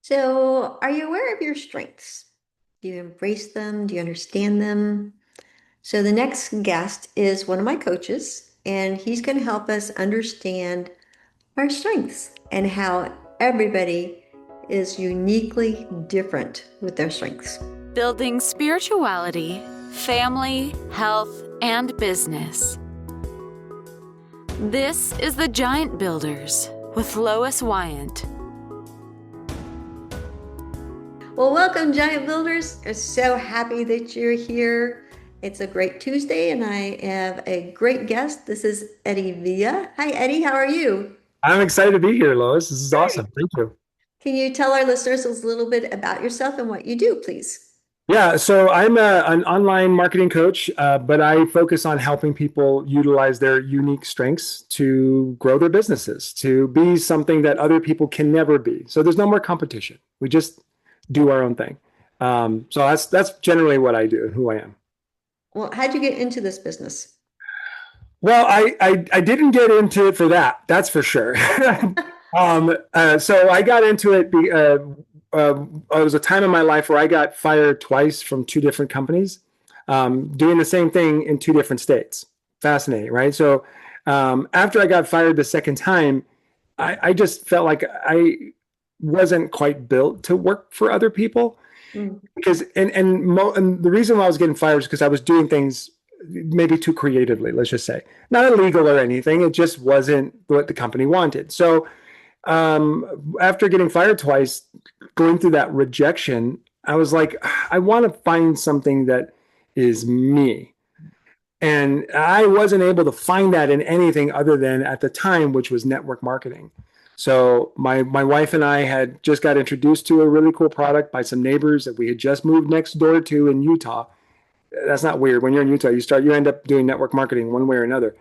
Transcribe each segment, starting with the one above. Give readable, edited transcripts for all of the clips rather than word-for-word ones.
So, are you aware of your strengths? Do you embrace them? Do you understand them? So, the next guest is one of my coaches, and he's going to help us understand our strengths and how everybody is uniquely different with their strengths. Building spirituality, family, health, and business. This is the Giant Builders with Lois Wyant. Well, welcome, Giant Builders. I'm so happy that you're here. It's a great Tuesday, and I have a great guest. This is Eddie Villa. Hi, Eddie. How are you? I'm excited to be here, Lois. This is Great. awesome. Thank you. Can you tell our listeners a little bit about yourself and what you do, please? Yeah, so I'm an online marketing coach, but I focus on helping people utilize their unique strengths to grow their businesses, to be something that other people can never be. So there's no more competition. We just do our own thing. So that's generally what I do and who I am. Well, how'd you get into this business? Well, I didn't get into it for that. That's for sure. So I got into it. It was a time in my life where I got fired twice from two different companies, doing the same thing in two different states. Fascinating, right? So after I got fired the second time, I just felt like I wasn't quite built to work for other people Mm. because and the reason why I was getting fired is because I was doing things maybe too creatively, let's just say. Not illegal or anything. It just wasn't what the company wanted. So after getting fired twice, going through that rejection, I was like, I want to find something that is me. And I wasn't able to find that in anything other than at the time, which was network marketing. So my wife and I had just got introduced to a really cool product by some neighbors that we had just moved next door to in Utah. That's not weird. When you're in Utah, you end up doing network marketing one way or another.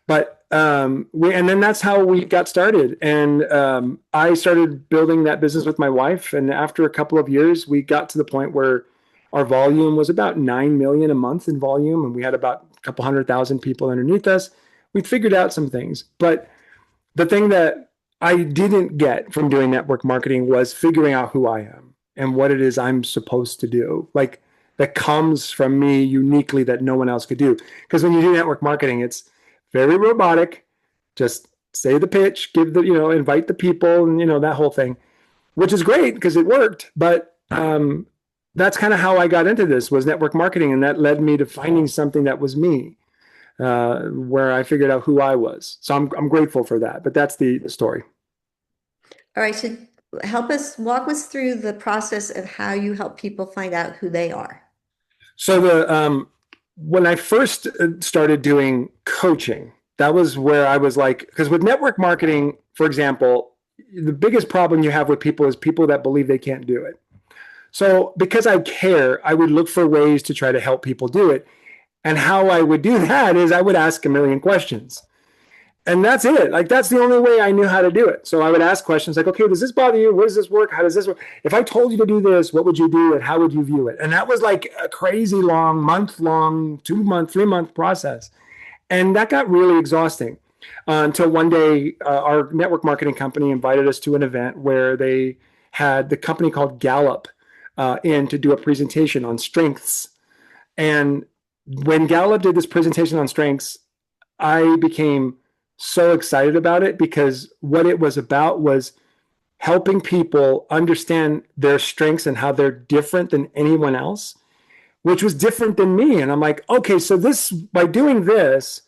But and then that's how we got started. And I started building that business with my wife. And after a couple of years, we got to the point where our volume was about 9 million a month in volume. And we had about a couple 100,000 people underneath us. We figured out some things. But the thing that I didn't get from doing network marketing was figuring out who I am and what it is I'm supposed to do. Like that comes from me uniquely that no one else could do. Because when you do network marketing, it's very robotic. Just say the pitch, invite the people, and that whole thing, which is great because it worked. But that's kind of how I got into this was network marketing, and that led me to finding something that was me, where I figured out who I was. So I'm grateful for that. But that's the story. All right, so walk us through the process of how you help people find out who they are. So when I first started doing coaching, that was where I was like, because with network marketing, for example, the biggest problem you have with people is people that believe they can't do it. So because I care, I would look for ways to try to help people do it. And how I would do that is I would ask a million questions. And that's it. Like, that's the only way I knew how to do it. So I would ask questions like, okay, does this bother you? Where does this work? How does this work? If I told you to do this, what would you do? And how would you view it? And that was like a crazy long, month long, 2 month, 3 month process. And that got really exhausting until one day our network marketing company invited us to an event where they had the company called Gallup in to do a presentation on strengths. And when Gallup did this presentation on strengths, I became so excited about it because what it was about was helping people understand their strengths and how they're different than anyone else, which was different than me. And I'm like, okay, so this, by doing this,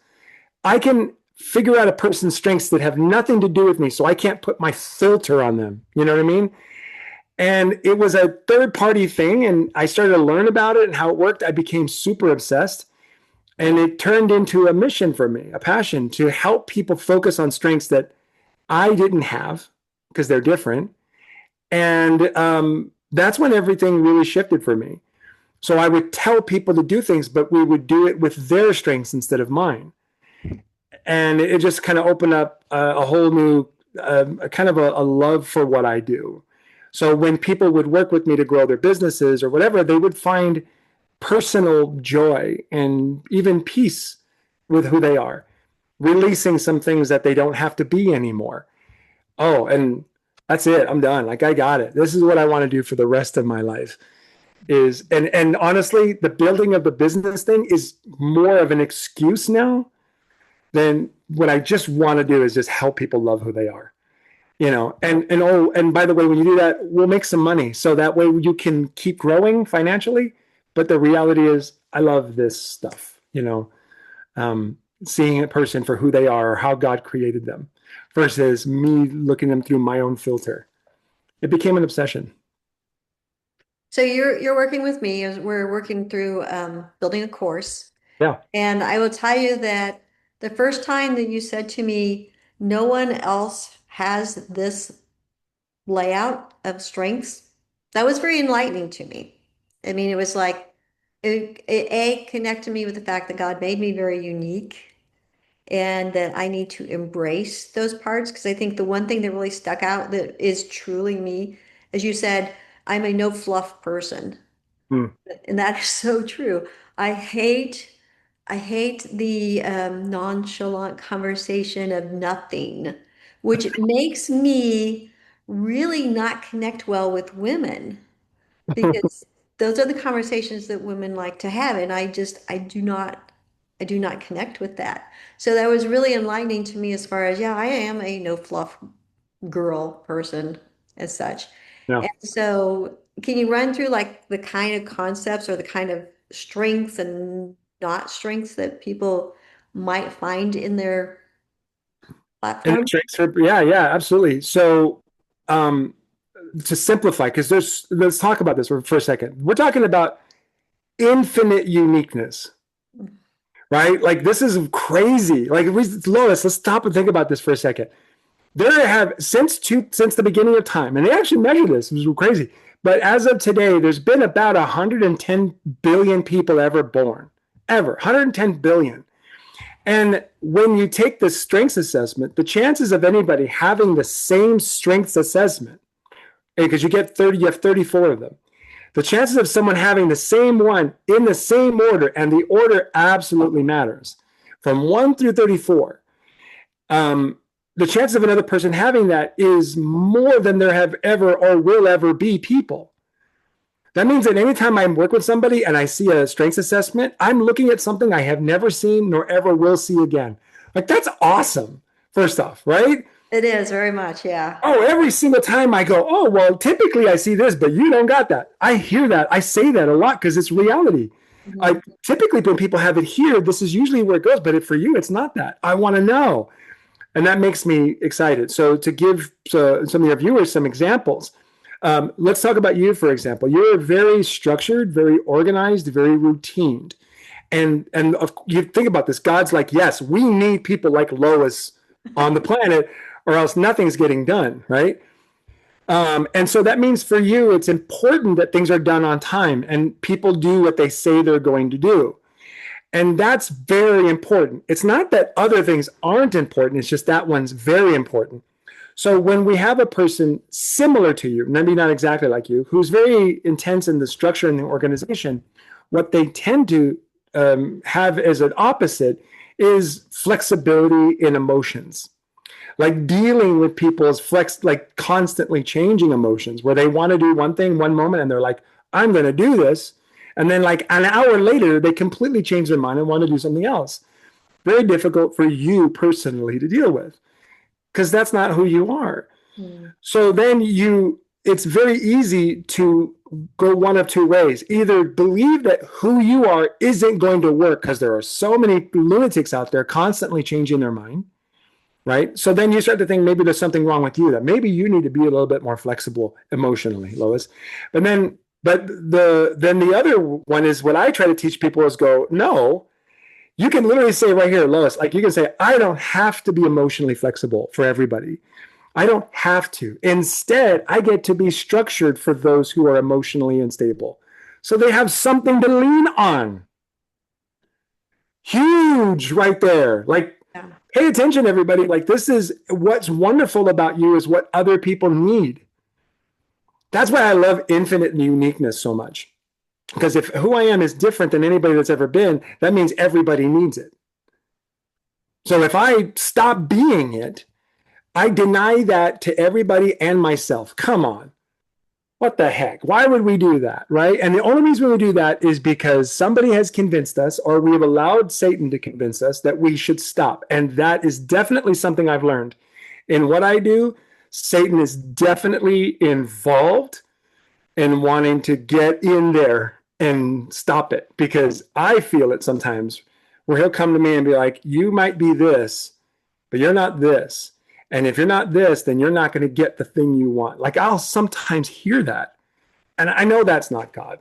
I can figure out a person's strengths that have nothing to do with me. So I can't put my filter on them. You know what I mean? And it was a third party thing. And I started to learn about it and how it worked. I became super obsessed. And it turned into a mission for me, a passion to help people focus on strengths that I didn't have because they're different. And that's when everything really shifted for me. So I would tell people to do things, but we would do it with their strengths instead of mine. And it just kind of opened up a whole new kind of a love for what I do. So when people would work with me to grow their businesses or whatever, they would find personal joy and even peace with who they are, releasing some things that they don't have to be anymore. Oh, and That's it. I'm done. Like I got it. This is what I want to do for the rest of my life. Is and honestly, the building of the business thing is more of an excuse now than what I just want to do is just help people love who they are. And oh, and by the way, when you do that, we'll make some money. So that way you can keep growing financially. But the reality is I love this stuff, seeing a person for who they are or how God created them versus me looking them through my own filter. It became an obsession. So you're working with me as we're working through building a course. Yeah. And I will tell you that the first time that you said to me, no one else has this layout of strengths, that was very enlightening to me. I mean, it was like it connected me with the fact that God made me very unique and that I need to embrace those parts. Because I think the one thing that really stuck out that is truly me, as you said, I'm a no fluff person. Hmm. And that is so true. I hate I hate the nonchalant conversation of nothing, which makes me really not connect well with women because those are the conversations that women like to have, and I do not connect with that. So that was really enlightening to me as far as, yeah, I am a no fluff girl person as such. Yeah. And so can you run through like the kind of concepts or the kind of strengths and not strengths that people might find in their And platform? yeah, yeah, absolutely. So, um, to simplify, because let's talk about this for a second. We're talking about infinite uniqueness, right? Like this is crazy. Like Lois, let's stop and think about this for a second. There have since the beginning of time, and they actually measure this. It was crazy. But as of today, there's been about 110 billion people ever born, ever 110 billion. And when you take the strengths assessment, the chances of anybody having the same strengths assessment, because you have 34 of them, the chances of someone having the same one in the same order, and the order absolutely matters, from 1 through 34, the chances of another person having that is more than there have ever or will ever be people. That means that anytime I work with somebody and I see a strengths assessment, I'm looking at something I have never seen nor ever will see again. Like that's awesome, first off, right? It is very much, yeah. Oh, every single time I go, oh, well, typically I see this, but you don't got that. I hear that. I say that a lot because it's reality. Mhm. Typically, when people have it here, this is usually where it goes, but for you, it's not that. I want to know. And that makes me excited. So to give some of your viewers some examples, let's talk about you, for example. You're very structured, very organized, very routined. And you think about this. God's like, yes, we need people like Lois on the planet, or else nothing's getting done, right? And so that means for you, it's important that things are done on time and people do what they say they're going to do. And that's very important. It's not that other things aren't important, it's just that one's very important. So when we have a person similar to you, maybe not exactly like you, who's very intense in the structure and the organization, what they tend to have as an opposite is flexibility in emotions. Like dealing with people's like constantly changing emotions, where they want to do one thing one moment and they're like, I'm going to do this. And then, like an hour later, they completely change their mind and want to do something else. Very difficult for you personally to deal with because that's not who you are. Mm. So then it's very easy to go one of two ways. Either believe that who you are isn't going to work because there are so many lunatics out there constantly changing their mind, right? So then you start to think maybe there's something wrong with you, that maybe you need to be a little bit more flexible emotionally, Lois. Then the other one is what I try to teach people is go, no, you can literally say right here, Lois, like you can say, I don't have to be emotionally flexible for everybody. I don't have to. Instead, I get to be structured for those who are emotionally unstable. So they have something to lean on. Huge right there. Like, Yeah. pay attention, everybody. Like, this is what's wonderful about you is what other people need. That's why I love infinite uniqueness so much. Because if who I am is different than anybody that's ever been, that means everybody needs it. So if I stop being it, I deny that to everybody and myself. Come on. What the heck? Why would we do that? Right. And the only reason we do that is because somebody has convinced us, or we have allowed Satan to convince us that we should stop. And that is definitely something I've learned in what I do. Satan is definitely involved in wanting to get in there and stop it, because I feel it sometimes where he'll come to me and be like, you might be this, but you're not this. And if you're not this, then you're not going to get the thing you want. Like, I'll sometimes hear that. And I know that's not God,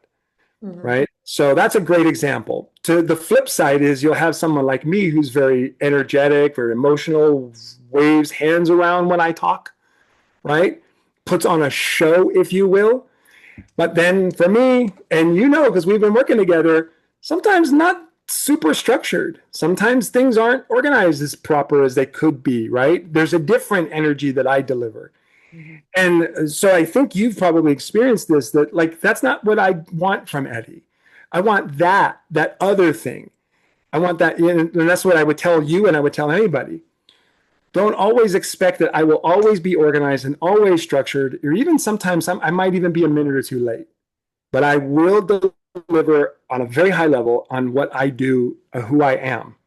Mhm. right? So that's a great example. To the flip side is you'll have someone like me who's very energetic, very emotional, waves hands around when I talk, right? Puts on a show, if you will. But then for me, and you know, because we've been working together, sometimes not super structured. Sometimes things aren't organized as proper as they could be, right? There's a different energy that I deliver. Mhm. And so I think you've probably experienced this, that like, that's not what I want from Eddie. I want that other thing. I want that. And that's what I would tell you, and I would tell anybody. Don't always expect that I will always be organized and always structured, or even sometimes I might even be a minute or two late, but I will deliver on a very high level on what I do, who I am,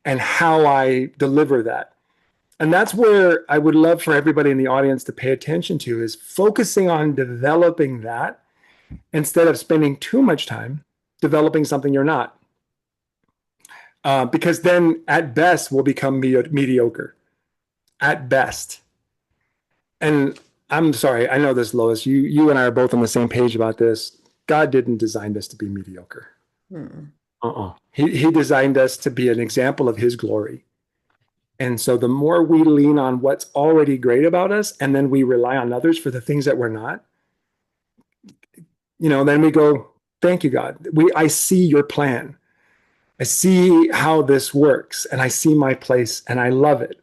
and how I deliver that. And that's where I would love for everybody in the audience to pay attention to, is focusing on developing that instead of spending too much time developing something you're not. Because then at best we'll become mediocre at best. And I'm sorry, I know this, Lois. You and I are both on the same page about this. God didn't design us to be mediocre. Mhm. He designed us to be an example of his glory. And so the more we lean on what's already great about us, and then we rely on others for the things that we're not, then we go, thank you, God. I see your plan. I see how this works, and I see my place, and I love it.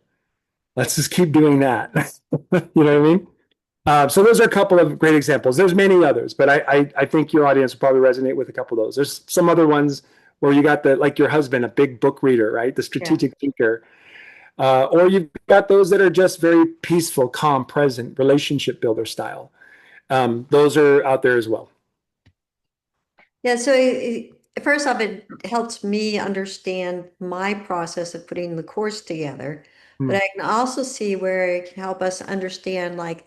Let's just keep doing that. You know what I mean? So those are a couple of great examples. There's many others, but I think your audience will probably resonate with a couple of those. There's some other ones where you got like your husband, a big book reader, right? The Yeah. strategic thinker. Or you've got those that are just very peaceful, calm, present, relationship builder style. Those are out there as well. Yeah, so first off, it helps me understand my process of putting the course together, but Hmm. I can also see where it can help us understand like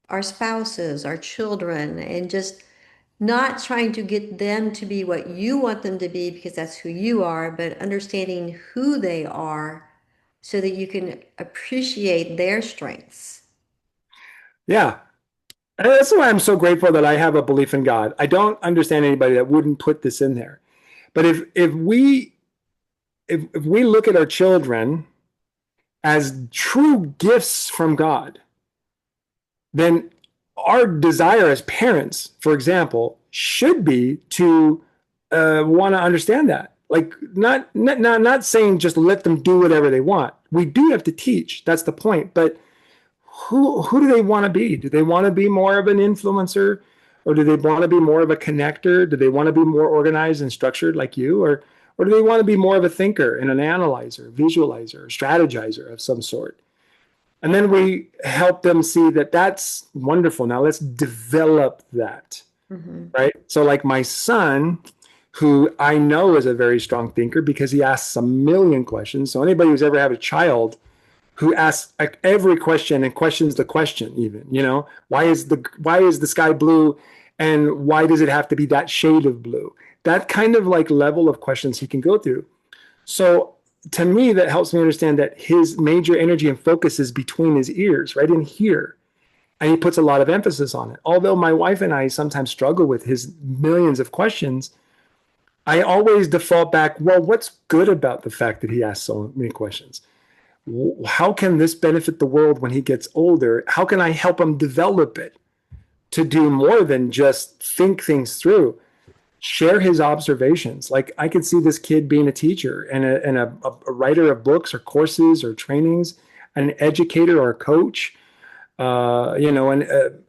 our spouses, our children, and just not trying to get them to be what you want them to be because that's who you are, but understanding who they are so that you can appreciate their strengths. Yeah. And that's why I'm so grateful that I have a belief in God. I don't understand anybody that wouldn't put this in there. But if we look at our children as true gifts from God, then our desire as parents, for example, should be to want to understand that. Like, not saying just let them do whatever they want. We do have to teach. That's the point. But who do they want to be? Do they want to be more of an influencer, or do they want to be more of a connector? Do they want to be more organized and structured like you, or do they want to be more of a thinker and an analyzer, visualizer, strategizer of some sort? And then we help them see that that's wonderful. Now let's develop that, Mhm. right? So, like my son, who I know is a very strong thinker because he asks a million questions. So, anybody who's ever had a child who asks like every question and questions the question, even, why is the sky blue, and why does it have to be that shade of blue? That kind of like level of questions he can go through. So to me, that helps me understand that his major energy and focus is between his ears, right in here. And he puts a lot of emphasis on it. Although my wife and I sometimes struggle with his millions of questions, I always default back, well, what's good about the fact that he asks so many questions? How can this benefit the world when he gets older? How can I help him develop it to do more than just think things through? Share his observations. Like, I could see this kid being a teacher and a writer of books or courses or trainings, an educator or a coach, and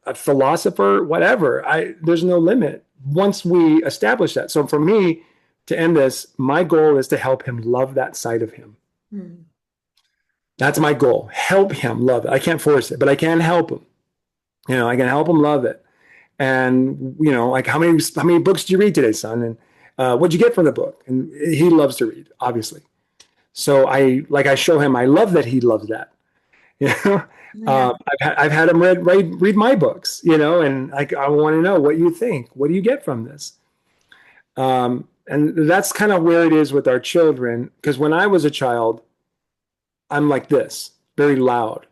a philosopher, whatever. There's no limit once we establish that. So for me, to end this, my goal is to help him love that side of him. Mhm. That's my goal. Help him love it. I can't force it, but I can help him. I can help him love it. And like how many books did you read today, son? And what'd you get from the book? And he loves to read, obviously. So I show him I love that he loves that. You know, Yeah. I've had him read my books. And I want to know what you think. What do you get from this? And that's kind of where it is with our children. Because when I was a child, I'm like this, very loud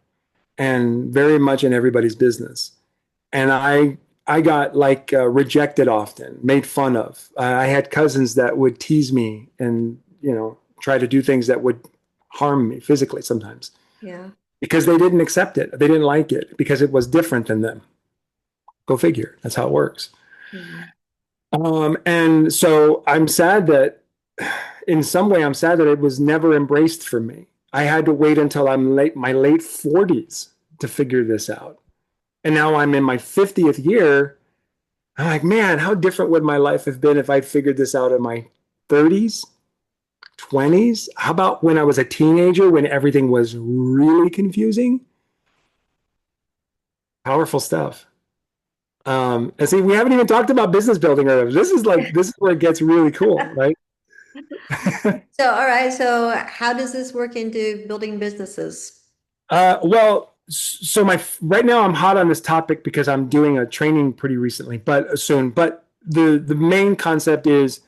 and very much in everybody's business. And I got like rejected often, made fun of. I had cousins that would tease me and try to do things that would harm me physically sometimes Yeah. because they didn't accept it. They didn't like it because it was different than them. Go figure. That's how it works. Mhm. And so I'm sad that, in some way, I'm sad that it was never embraced for me. I had to wait until my late 40s to figure this out. And now I'm in my 50th year. I'm like, man, how different would my life have been if I'd figured this out in my 30s, 20s? How about when I was a teenager when everything was really confusing? Powerful stuff. And see, we haven't even talked about business building earlier. This is where it gets really cool, right? So, all right. So, how does this work into building businesses? Well, so my right now I'm hot on this topic because I'm doing a training pretty recently, but soon. But the main concept is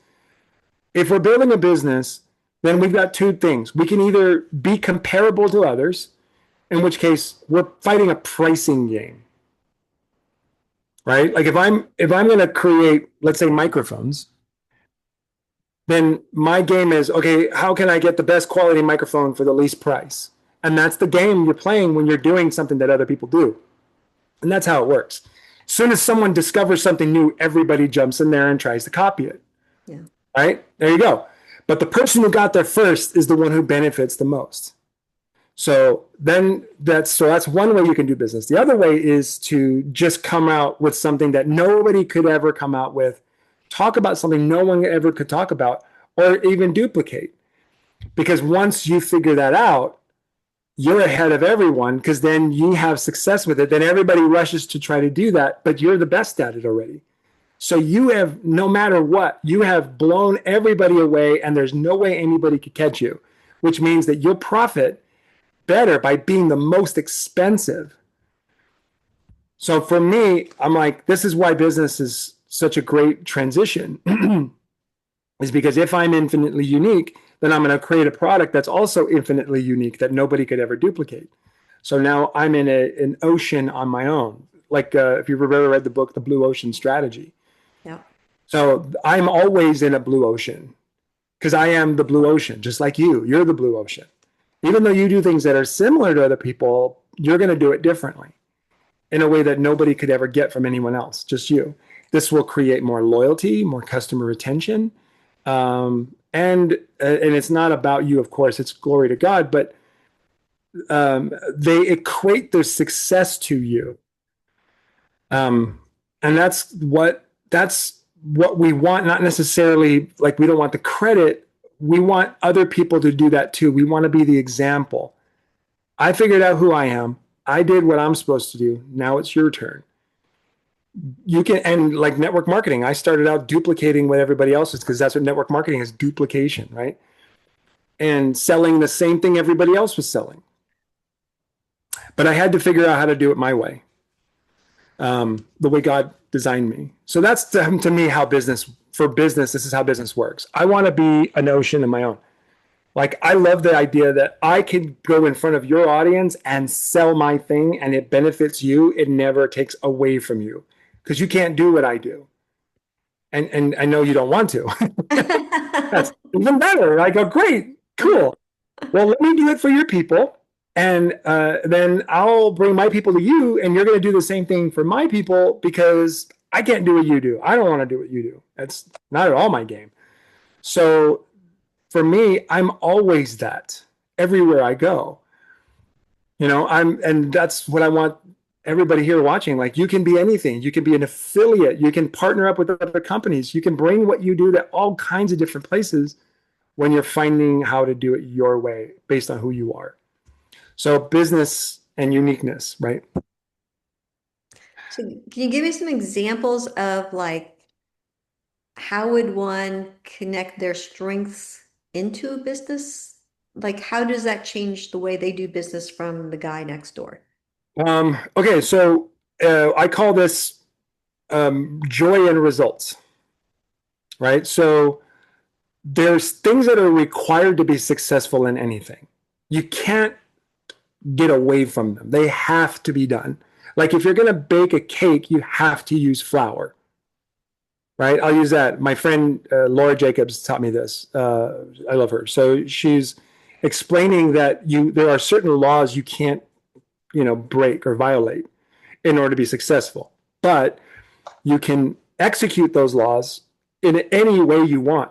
if we're building a business, then we've got two things. We can either be comparable to others, in which case we're fighting a pricing game, right? Like if I'm going to create, let's say, microphones, then my game is, okay, how can I get the best quality microphone for the least price? And that's the game you're playing when you're doing something that other people do. And that's how it works. As soon as someone discovers something new, everybody jumps in there and tries to copy it. Yeah. Right? There you go. But the person who got there first is the one who benefits the most. So that's one way you can do business. The other way is to just come out with something that nobody could ever come out with, talk about something no one ever could talk about, or even duplicate. Because once you figure that out, you're ahead of everyone because then you have success with it. Then everybody rushes to try to do that, but you're the best at it already. So you have, no matter what, you have blown everybody away and there's no way anybody could catch you, which means that you'll profit better by being the most expensive. So for me, I'm like, this is why business is such a great transition is because if I'm infinitely unique, then I'm going to create a product that's also infinitely unique that nobody could ever duplicate. So now I'm in an ocean on my own. Like if you've ever read the book, The Blue Ocean Strategy. Yeah. So I'm always in a blue ocean because I am the blue ocean, just like you. You're the blue ocean. Even though you do things that are similar to other people, you're going to do it differently in a way that nobody could ever get from anyone else, just you. This will create more loyalty, more customer retention. And it's not about you, of course, it's glory to God, but they equate their success to you. And that's what we want, not necessarily like we don't want the credit. We want other people to do that too. We want to be the example. I figured out who I am. I did what I'm supposed to do. Now it's your turn. You can, and like network marketing, I started out duplicating what everybody else is because that's what network marketing is, duplication, right? And selling the same thing everybody else was selling. But I had to figure out how to do it my way, the way God designed me. So that's to me how for business, this is how business works. I want to be an ocean of my own. Like, I love the idea that I can go in front of your audience and sell my thing and it benefits you. It never takes away from you because you can't do what I do. And I know you don't want to. That's even better. I go, great, cool. Well, let me do it for your people. And then I'll bring my people to you and you're going to do the same thing for my people because I can't do what you do. I don't want to do what you do. That's not at all my game. So for me, I'm always that everywhere I go. And that's what I want everybody here watching. Like, you can be anything. You can be an affiliate. You can partner up with other companies. You can bring what you do to all kinds of different places when you're finding how to do it your way based on who you are. So business and uniqueness, right? So can you give me some examples of like how would one connect their strengths into a business? Like how does that change the way they do business from the guy next door? Okay, so I call this joy and results, right? So there's things that are required to be successful in anything. You can't get away from them. They have to be done. Like if you're going to bake a cake, you have to use flour, right? I'll use that. My friend Laura Jacobs taught me this. I love her. So she's explaining that there are certain laws you can't, break or violate in order to be successful, but you can execute those laws in any way you want.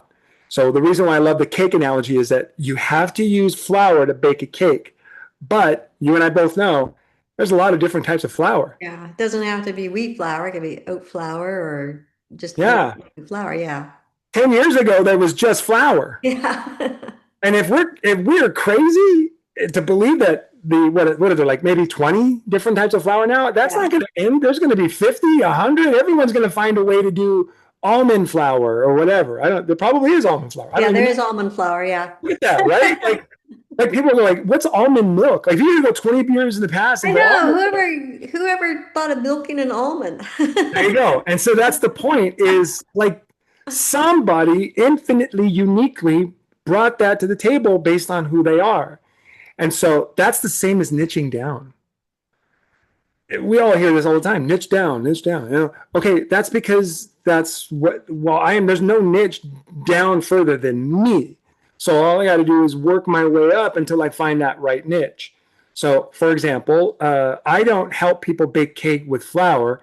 So the reason why I love the cake analogy is that you have to use flour to bake a cake, but you and I both know there's a lot of different types of flour. Yeah, it doesn't have to be wheat flour. It could be oat flour or just plain Yeah. flour. Yeah. 10 years ago, there was just flour. Yeah. And if we're crazy to believe that what are there, like maybe 20 different types of flour now, that's Yeah. not going to end. There's going to be 50, 100. Everyone's going to find a way to do almond flour or whatever. I don't, there probably is almond flour. I Yeah, don't even there know. is almond flour. Yeah. Look at that, right? Like people are like, what's almond milk? Like if you go 20 years in the past I and go know. almond, Whoever thought of milking an almond. there you go. And so that's the point is like somebody infinitely uniquely brought that to the table based on who they are. And so that's the same as niching down. We all hear this all the time, niche down, niche down. Okay, that's because that's what, well, there's no niche down further than me. So all I got to do is work my way up until I find that right niche. So, for example, I don't help people bake cake with flour.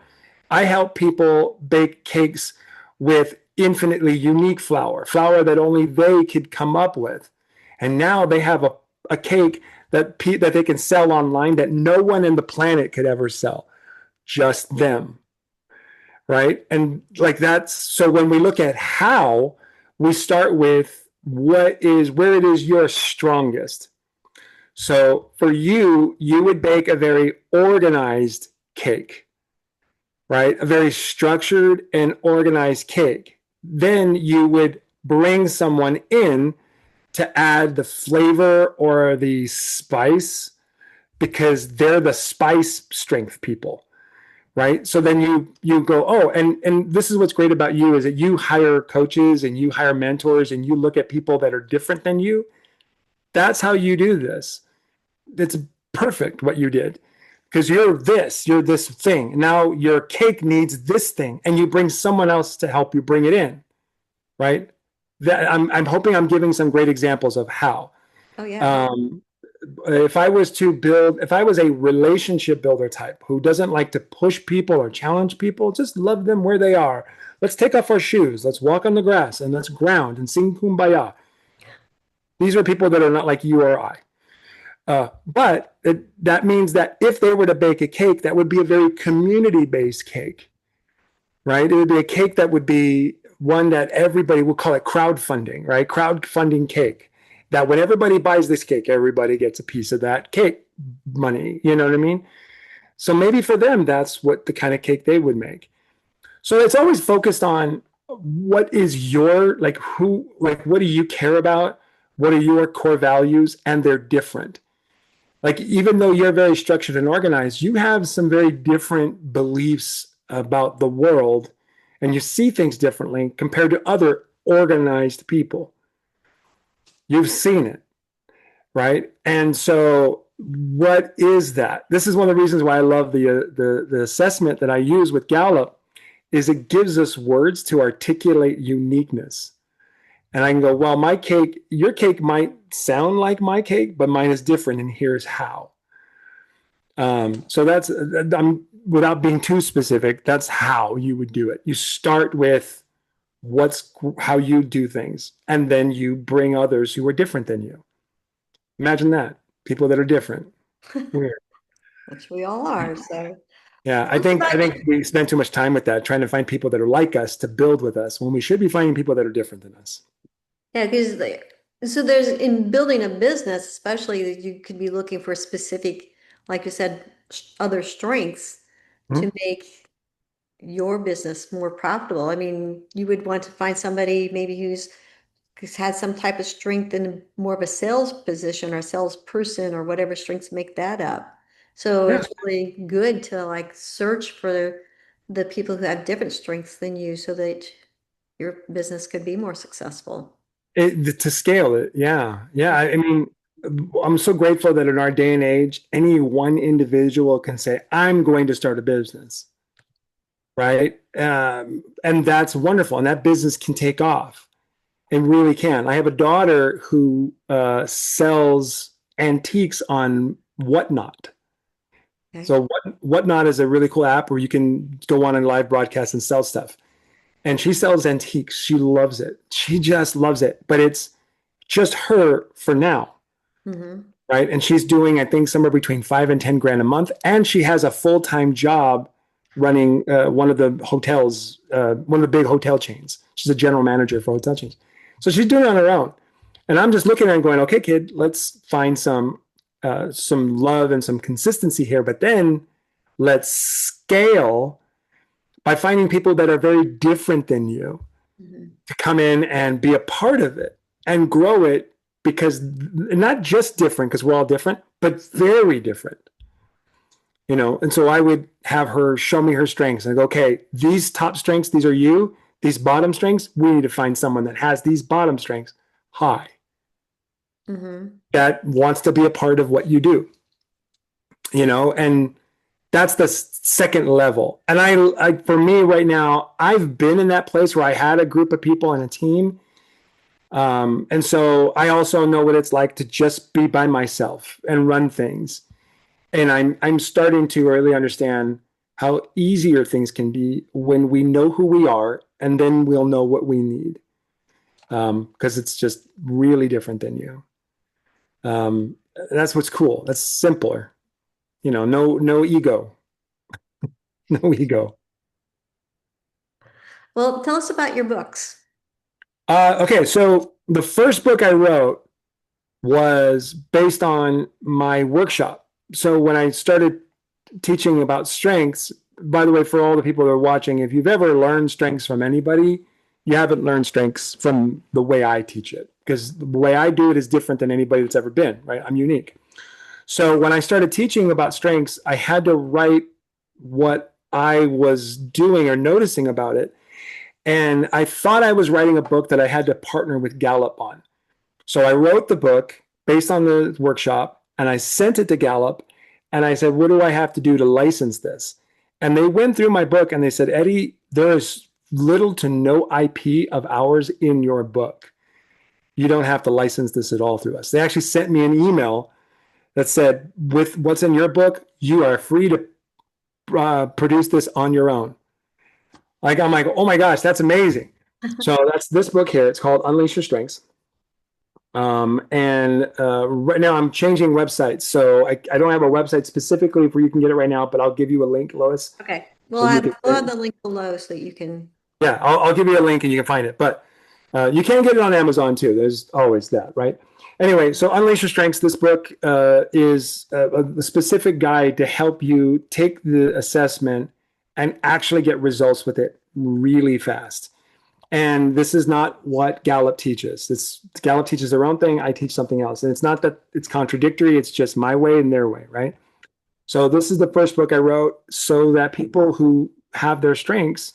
I help people bake cakes with infinitely unique flour that only they could come up with. And now they have a cake that they can sell online that no one in the planet could ever sell, just them, right? And like that's so when we look at how, we start with where it is you're strongest. So for you, you would bake a very organized cake, right? A very structured and organized cake. Then you would bring someone in to add the flavor or the spice because they're the spice strength people, right? So then you go, oh, and this is what's great about you is that you hire coaches and you hire mentors and you look at people that are different than you. That's how you do this. It's perfect what you did because you're this thing. Now your cake needs this thing, and you bring someone else to help you bring it in, right? That I'm hoping I'm giving some great examples of how. Oh yeah. Um, if I was a relationship builder type who doesn't like to push people or challenge people, just love them where they are. Let's take off our shoes. Let's walk on the grass and let's ground and sing kumbaya. These are people that are not like you or I. But that means that if they were to bake a cake, that would be a very community-based cake, right? It would be a cake that would be one that everybody would call it crowdfunding, right? Crowdfunding cake. That when everybody buys this cake, everybody gets a piece of that cake money. You know what I mean? So maybe for them, that's what the kind of cake they would make. So it's always focused on what is your, what do you care about? What are your core values? And they're different. Like, even though you're very structured and organized, you have some very different beliefs about the world and you see things differently compared to other organized people. You've seen it, right? And so what is that? This is one of the reasons why I love the assessment that I use with Gallup is it gives us words to articulate uniqueness. And I can go, well, your cake might sound like my cake, but mine is different, and here's how. So without being too specific, that's how you would do it. You start with how you do things, and then you bring others who are different than you. Imagine that. People that are different. Weird. Which we all are. So Yeah, I sounds think I like think we spend too much time with that, trying to find people that are like us to build with us when we should be finding people that are different than us. yeah, because So there's in building a business, especially that you could be looking for specific, like you said, other strengths Mhm. to make your business more profitable. I mean, you would want to find somebody maybe who's had some type of strength in more of a sales position or salesperson or whatever strengths make that up. So Yeah. it's really good to like search for the people who have different strengths than you so that your business could be more successful. To scale it. Yeah. Yeah. I mean, I'm so grateful that in our day and age, any one individual can say, I'm going to start a business, right? And that's wonderful. And that business can take off. It really can. I have a daughter who sells antiques on Whatnot. Okay. So Whatnot is a really cool app where you can go on and live broadcast and sell stuff. And she sells antiques. She loves it. She just loves it. But it's just her for now, Hmm. right? And she's doing, I think, somewhere between 5 and 10 grand a month. And she has a full-time job running one of the hotels, one of the big hotel chains. She's a general manager for hotel chains. So she's doing it on her own. And I'm just looking at her and going, okay, kid, let's find some love and some consistency here, but then let's scale by finding people that are very different than you Hmm. to come in and be a part of it and grow it because not just different because we're all different, but very different. And so I would have her show me her strengths and go, okay, these top strengths, these are you. These bottom strengths, we need to find someone that has these bottom strengths high, Hmm. that wants to be a part of what you do, and that's the second level. And for me right now, I've been in that place where I had a group of people and a team. And so I also know what it's like to just be by myself and run things. And I'm starting to really understand how easier things can be when we know who we are, and then we'll know what we need. Because it's just really different than you. That's what's cool. That's simpler. No ego, no ego. Well, tell us about your books. Okay, so the first book I wrote was based on my workshop. So when I started teaching about strengths, by the way, for all the people that are watching, if you've ever learned strengths from anybody, you haven't learned strengths from the way I teach it, because the way I do it is different than anybody that's ever been, right? I'm unique. So when I started teaching about strengths, I had to write what I was doing or noticing about it. And I thought I was writing a book that I had to partner with Gallup on. So I wrote the book based on the workshop and I sent it to Gallup and I said, what do I have to do to license this? And they went through my book and they said, Eddie, there is little to no IP of ours in your book. You don't have to license this at all through us. They actually sent me an email that said, with what's in your book, you are free to produce this on your own. Like, I'm like, oh my gosh, that's amazing. So that's this book here. It's called Unleash Your Strengths. And right now I'm changing websites. So I don't have a website specifically where you can get it right now, but I'll give you a link, Lois. Okay. So you can, We'll have the link below so that you can. yeah, I'll give you a link and you can find it. But you can get it on Amazon too. There's always that, right? Anyway, so Unleash Your Strengths, this book is a specific guide to help you take the assessment and actually get results with it really fast. And this is not what Gallup teaches. Gallup teaches their own thing. I teach something else. And it's not that it's contradictory. It's just my way and their way, right? So this is the first book I wrote so that people who have their strengths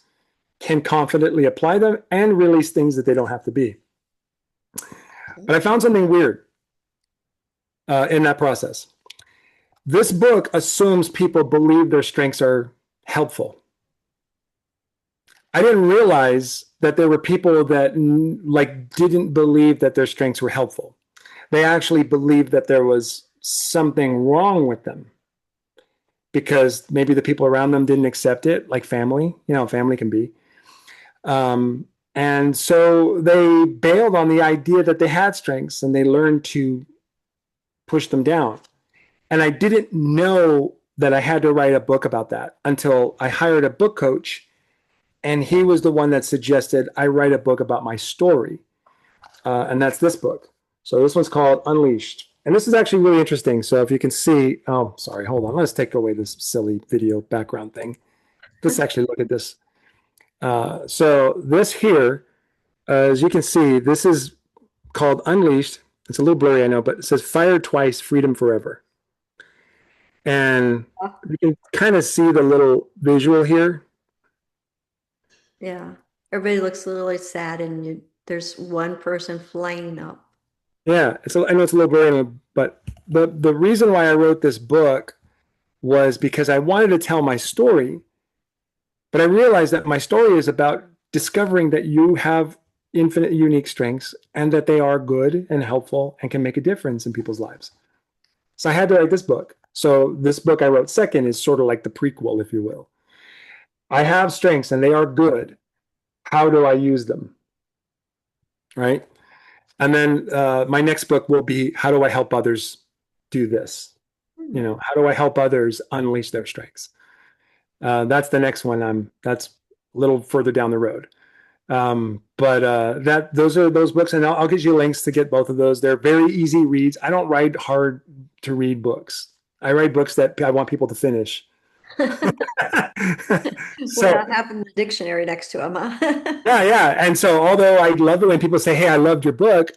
can confidently apply them and release things that they don't have to be. But I found something weird in that process. This book assumes people believe their strengths are helpful. I didn't realize that there were people that like didn't believe that their strengths were helpful. They actually believed that there was something wrong with them because maybe the people around them didn't accept it, like family. Family can be. Um, and so they bailed on the idea that they had strengths and they learned to push them down. And I didn't know that I had to write a book about that until I hired a book coach. And he was the one that suggested I write a book about my story. And that's this book. So this one's called Unleashed. And this is actually really interesting. So if you can see, oh, sorry, hold on. Let's take away this silly video background thing. Let's actually look at this. So this here, as you can see, this is called Unleashed. It's a little blurry, I know, but it says fire twice, freedom forever. And you can kind of see the little visual here. Yeah. Everybody looks really sad, and there's one person flaming up. Yeah, I know it's a little blurry, but the reason why I wrote this book was because I wanted to tell my story, but I realized that my story is about discovering that you have infinite unique strengths and that they are good and helpful and can make a difference in people's lives. So I had to write this book. So this book I wrote second is sort of like the prequel, if you will. I have strengths and they are good. How do I use them? Right? And then my next book will be, how do I help others do this? How do I help others unleash their strengths? That's the next one. That's a little further down the road. But those are those books, and I'll get you links to get both of those. They're very easy reads. I don't write hard to read books. I write books that I want people to finish. So Without having the dictionary next to them, huh? yeah. And so although I love it when people say, hey, I loved your book,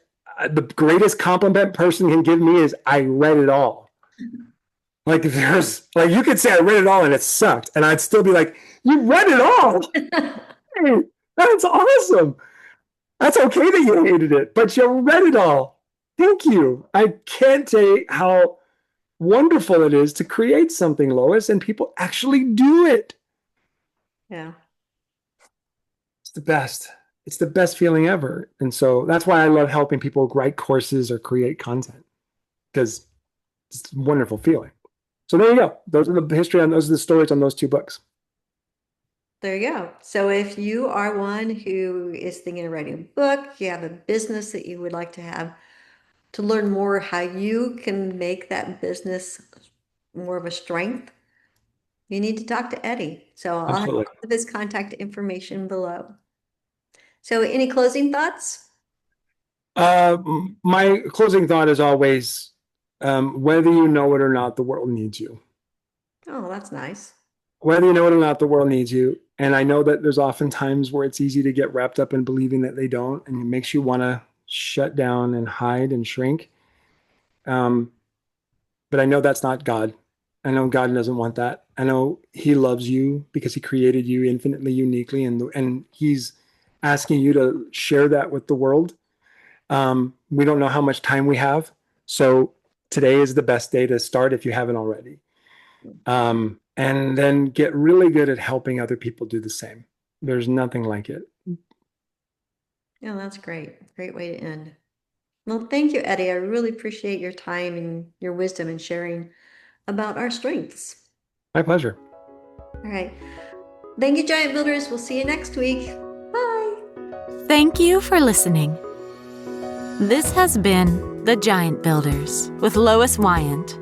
the greatest compliment person can give me is I read it all. Like if there's like you could say I read it all and it sucked, and I'd still be like, you read it all. Hey, that's awesome. That's okay that you hated it, but you read it all. Thank you. I can't say how wonderful it is to create something, Lois, and people actually do it. Yeah. It's the best. It's the best feeling ever. And so that's why I love helping people write courses or create content, because it's a wonderful feeling. So there you go. Those are the history on those are the stories on those two books. There you go. So if you are one who is thinking of writing a book, you have a business that you would like to have, to learn more how you can make that business more of a strength, you need to talk to Eddie. So I'll have Absolutely. all of his contact information below. So any closing thoughts? Uh, my closing thought is always, whether you know it or not, the world needs you. Oh, that's nice. Whether you know it or not, the world needs you. And I know that there's often times where it's easy to get wrapped up in believing that they don't, and it makes you want to shut down and hide and shrink. Um, but I know that's not God. I know God doesn't want that. I know He loves you because He created you infinitely uniquely, and He's asking you to share that with the world. We don't know how much time we have, so today is the best day to start if you haven't already. And then get really good at helping other people do the same. There's nothing like it. Yeah, that's great. Great way to end. Well, thank you, Eddie. I really appreciate your time and your wisdom and sharing about our strengths. My pleasure. All right. Thank you, Giant Builders. We'll see you next week. Bye. Thank you for listening. This has been The Giant Builders with Lois Wyant.